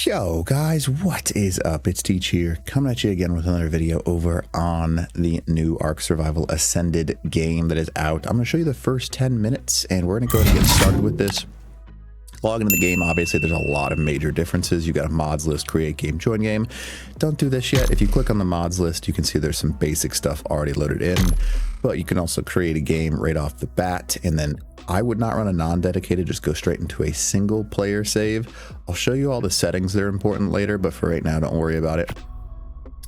Yo guys, what is up? It's Teach here, coming at you again with another video over on the new Ark Survival Ascended game that is out. I'm going to show you the first 10 minutes and we're going to go ahead and get started with this. Log into the game. Obviously there's a lot of major differences. You got a mods list, create game, join game. Don't do this yet. If you click on the mods list, you can see there's some basic stuff already loaded in, but you can also create a game right off the bat. And then I would not run a non-dedicated, just go straight into a single player save. I'll show you all the settings that are important later, but for right now, don't worry about it.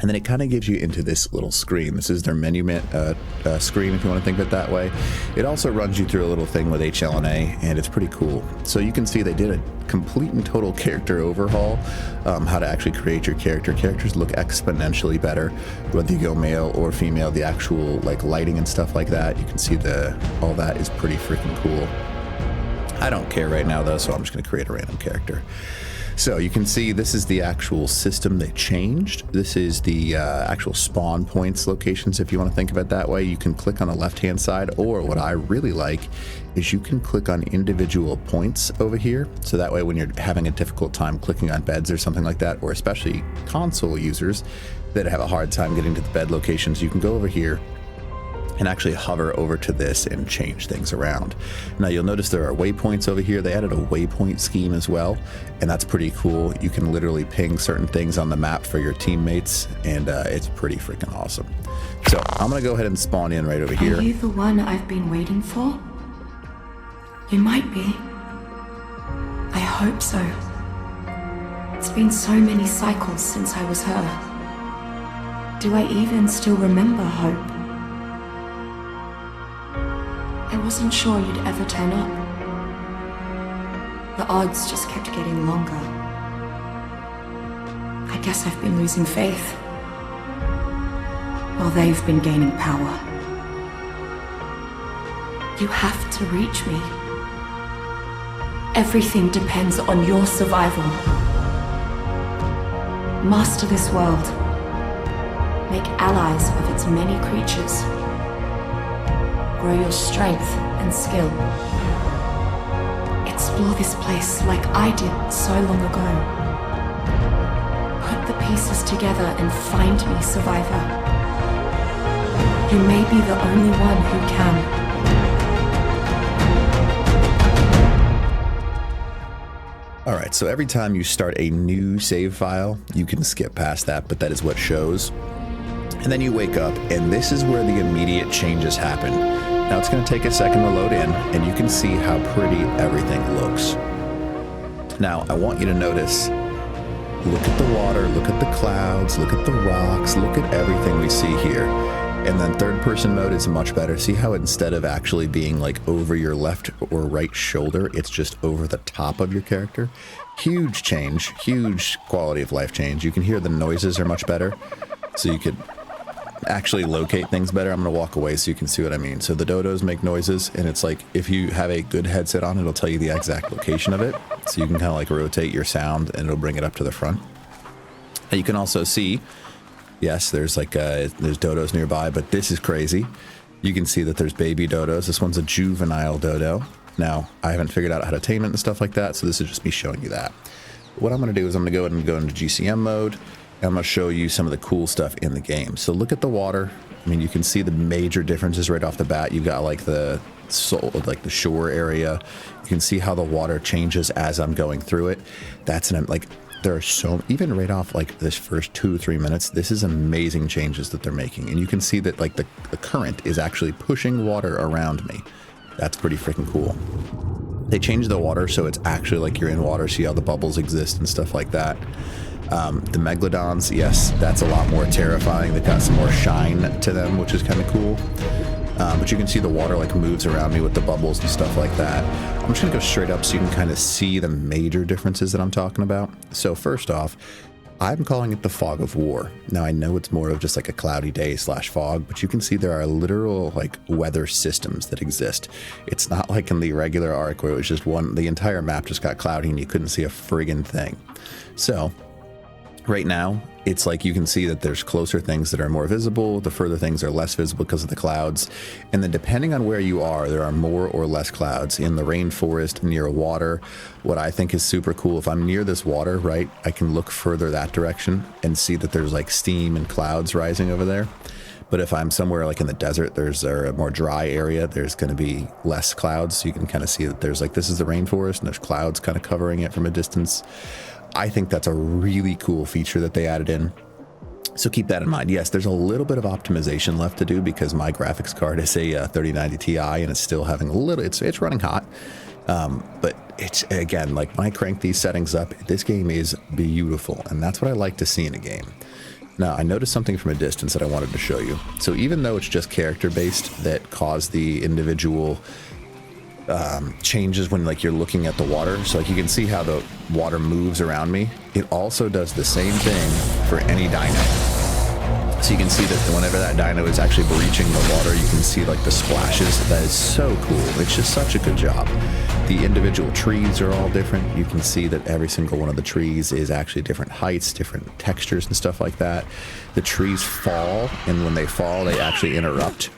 And then it kind of gives you into this little screen. This is their menu screen, if you want to think of it that way. It also runs you through a little thing with HLNA, and it's pretty cool. So you can see they did a complete and total character overhaul, how to actually create your character. Characters look exponentially better, whether you go male or female. The actual like lighting and stuff like that, you can see all that is pretty freaking cool. I don't care right now though, so I'm just going to create a random character. So you can see this is the actual system they changed. This is the actual spawn points locations, if you want to think of it that way. You can click on the left hand side, or what I really like is you can click on individual points over here. So that way when you're having a difficult time clicking on beds or something like that, or especially console users that have a hard time getting to the bed locations, you can go over here and actually hover over to this and change things around. Now you'll notice there are waypoints over here. They added a waypoint scheme as well, and that's pretty cool. You can literally ping certain things on the map for your teammates, and it's pretty freaking awesome. So I'm gonna go ahead and spawn in right over here. Are you the one I've been waiting for? You might be. I hope so. It's been so many cycles since I was her. Do I even still remember Hope? I wasn't sure you'd ever turn up. The odds just kept getting longer. I guess I've been losing faith, while they've been gaining power. You have to reach me. Everything depends on your survival. Master this world. Make allies of its many creatures. Grow your strength and skill. Explore this place like I did so long ago. Put the pieces together and find me, survivor. You may be the only one who can. All right, so every time you start a new save file, you can skip past that, but that is what shows. And then you wake up, and this is where the immediate changes happen. Now it's going to take a second to load in, and you can see how pretty everything looks. Now I want you to notice, look at the water, look at the clouds, look at the rocks, look at everything we see here. And then third person mode is much better. See how instead of actually being like over your left or right shoulder, it's just over the top of your character. Huge change, huge quality of life change. You can hear the noises are much better, so you could actually locate things better. I'm going to walk away so you can see what I mean. So the dodos make noises, and it's like if you have a good headset on, it'll tell you the exact location of it, so you can kind of like rotate your sound and it'll bring it up to the front. And you can also see, yes, there's like there's dodos nearby, but this is crazy. You can see that there's baby dodos. This one's a juvenile dodo. Now I haven't figured out how to tame it and stuff like that, so this is just me showing you that. What I'm going to do is I'm going to go ahead and go into GCM mode. I'm going to show you some of the cool stuff in the game. So look at the water. I mean, you can see the major differences right off the bat. You've got like the shore area. You can see how the water changes as I'm going through it. That's like there are so, even right off like this first 2 or 3 minutes, this is amazing changes that they're making. And you can see that like the current is actually pushing water around me. That's pretty freaking cool. They changed the water so it's actually like you're in water. See how the bubbles exist and stuff like that. The megalodons, yes, that's a lot more terrifying. They've got some more shine to them, which is kind of cool. But you can see the water like moves around me with the bubbles and stuff like that. I'm just gonna go straight up so you can kind of see the major differences that I'm talking about. So first off, I'm calling it the fog of war. Now I know it's more of just like a cloudy day / fog, but you can see there are literal like weather systems that exist. It's not like in the regular Ark where it was just the entire map just got cloudy and you couldn't see a friggin' thing. So Right now, it's like you can see that there's closer things that are more visible, the further things are less visible because of the clouds. And then depending on where you are, there are more or less clouds. In the rainforest, near water, what I think is super cool, if I'm near this water, right, I can look further that direction and see that there's like steam and clouds rising over there. But if I'm somewhere like in the desert, there's a more dry area, there's going to be less clouds. So you can kind of see that there's like, this is the rainforest and there's clouds kind of covering it from a distance. I think that's a really cool feature that they added in. So keep that in mind. Yes, there's a little bit of optimization left to do because my graphics card is a 3090 Ti and it's still having a little, it's running hot. But it's, again, like when I crank these settings up, this game is beautiful. And that's what I like to see in a game. Now, I noticed something from a distance that I wanted to show you. So even though it's just character based that cause the individual changes when like you're looking at the water, so like you can see how the water moves around me, it also does the same thing for any dino. So you can see that whenever that dino is actually breaching the water, you can see like the splashes. That is so cool. It's just such a good job. The individual trees are all different. You can see that every single one of the trees is actually different heights, different textures and stuff like that. The trees fall, and when they fall, they actually interrupt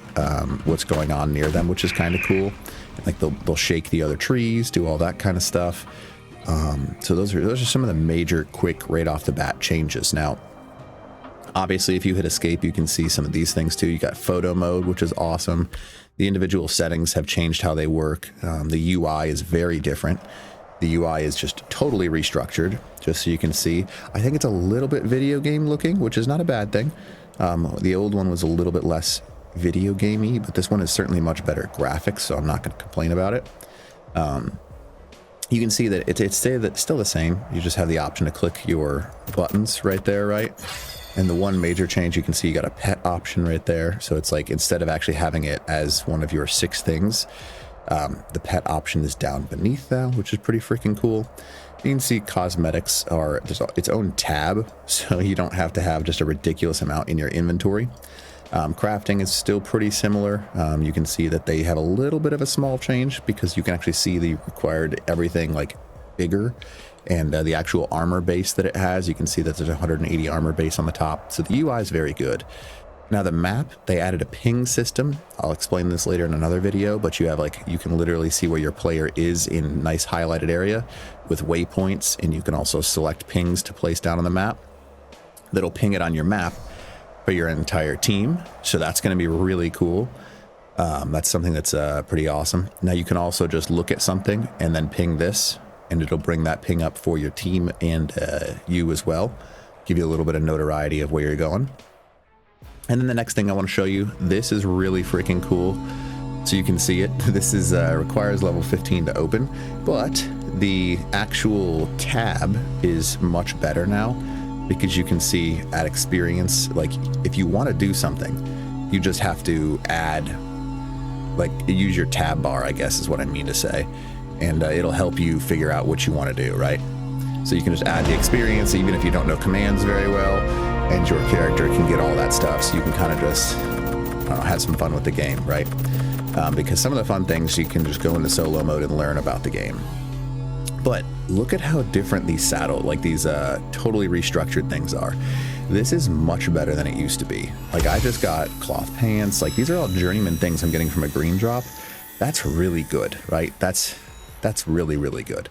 what's going on near them, which is kind of cool. Like they'll shake the other trees, do all that kind of stuff. So those are some of the major quick right off the bat changes. Now, obviously, if you hit escape, you can see some of these things too. You got photo mode, which is awesome. The individual settings have changed how they work. The UI is very different. The UI is just totally restructured, just so you can see. I think it's a little bit video game looking, which is not a bad thing. The old one was a little bit less video gamey, but this one is certainly much better graphics, so I'm not going to complain about it. You can see that it's still the same. You just have the option to click your buttons right there, right? And the one major change, you can see you got a pet option right there. So it's like instead of actually having it as one of your 6 things, the pet option is down beneath that, which is pretty freaking cool. You can see cosmetics are there's its own tab, so you don't have to have just a ridiculous amount in your inventory. Crafting is still pretty similar. You can see that they have a little bit of a small change because you can actually see the required everything like bigger, and the actual armor base that it has, you can see that there's 180 armor base on the top. So the UI is very good. Now the map, they added a ping system. I'll explain this later in another video, but you have like, you can literally see where your player is in nice highlighted area with waypoints, and you can also select pings to place down on the map. That'll ping it on your map for your entire team. So that's going to be really cool. That's something that's pretty awesome. Now you can also just look at something and then ping this, and it'll bring that ping up for your team and you as well. Give you a little bit of notoriety of where you're going. And then the next thing I want to show you, this is really freaking cool. So you can see it. This is requires level 15 to open, but the actual tab is much better now because you can see at experience, like if you want to do something, you just have to add, like use your tab bar, I guess is what I mean to say. And it'll help you figure out what you want to do, right? So you can just add the experience, even if you don't know commands very well, and your character can get all that stuff. So you can kind of just, I don't know, have some fun with the game, right? Because some of the fun things, you can just go into solo mode and learn about the game. But look at how different these these totally restructured things are. This is much better than it used to be. Like I just got cloth pants. Like these are all journeyman things I'm getting from a green drop. That's really good, right? That's really, really good.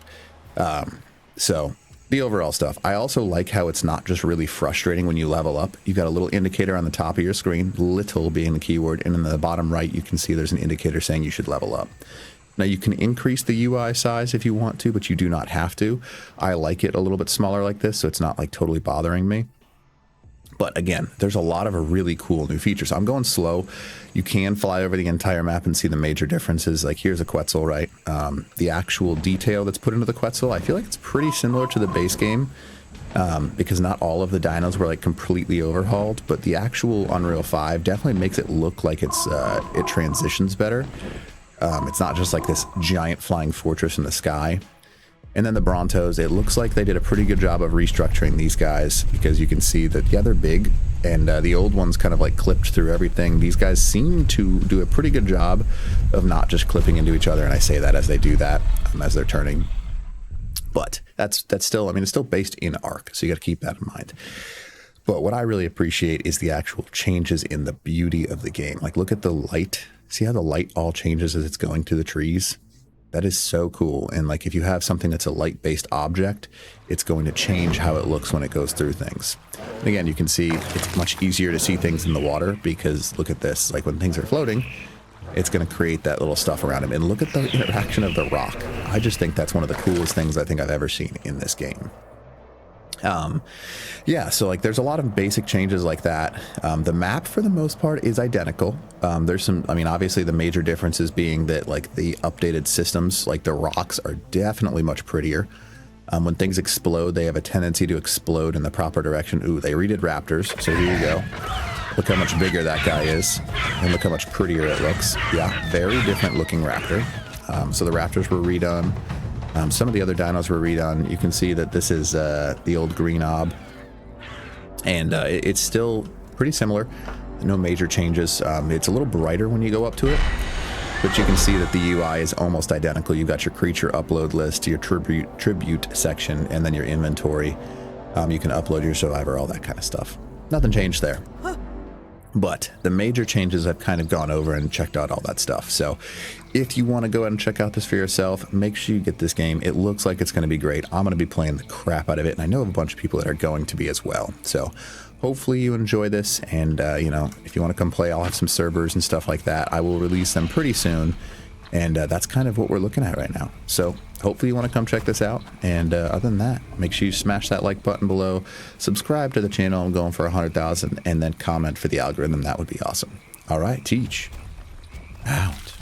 So the overall stuff. I also like how it's not just really frustrating when you level up. You've got a little indicator on the top of your screen, little being the keyword, and in the bottom right, you can see there's an indicator saying you should level up. Now you can increase the UI size if you want to, but you do not have to. I like it a little bit smaller like this, so it's not like totally bothering me. But again, there's a lot of really cool new features. I'm going slow. You can fly over the entire map and see the major differences. Like here's a Quetzal, right? The actual detail that's put into the Quetzal, I feel like it's pretty similar to the base game because not all of the dinos were like completely overhauled, but the actual Unreal 5 definitely makes it look like it transitions better. It's not just like this giant flying fortress in the sky. And then the Brontos, it looks like they did a pretty good job of restructuring these guys because you can see that, yeah, they're big. And the old ones kind of like clipped through everything. These guys seem to do a pretty good job of not just clipping into each other. And I say that as they do that, as they're turning. But that's still, I mean, it's still based in Ark, so you got to keep that in mind. But what I really appreciate is the actual changes in the beauty of the game. Like, look at the light. See how the light all changes as it's going through the trees? That is so cool. And like, if you have something that's a light-based object, it's going to change how it looks when it goes through things. And again, you can see it's much easier to see things in the water because look at this. Like, when things are floating, it's going to create that little stuff around them. And look at the interaction of the rock. I just think that's one of the coolest things I think I've ever seen in this game. Yeah, so like there's a lot of basic changes like that. The map for the most part is identical. There's some, I mean, obviously the major differences being that like the updated systems, like the rocks are definitely much prettier. When things explode, they have a tendency to explode in the proper direction. Ooh, they redid raptors, so here you go. Look how much bigger that guy is, and look how much prettier it looks. Yeah, very different looking raptor. So the raptors were redone. Some of the other dinos were redone. You can see that this is the old green ob, and it's still pretty similar. No major changes. It's a little brighter when you go up to it, but you can see that the UI is almost identical. You've got your creature upload list, your tribute section, and then your inventory. You can upload your survivor, all that kind of stuff. Nothing changed there. But the major changes I've kind of gone over and checked out all that stuff. So if you want to go ahead and check out this for yourself, make sure you get this game. It looks like it's going to be great. I'm going to be playing the crap out of it, and I know of a bunch of people that are going to be as well. So hopefully you enjoy this, and you know, if you want to come play, I'll have some servers and stuff like that. I will release them pretty soon, and that's kind of what we're looking at right now. So hopefully you want to come check this out, and other than that, make sure you smash that like button below, subscribe to the channel. I'm going for 100,000, and then comment for the algorithm. That would be awesome. All right, Teach out.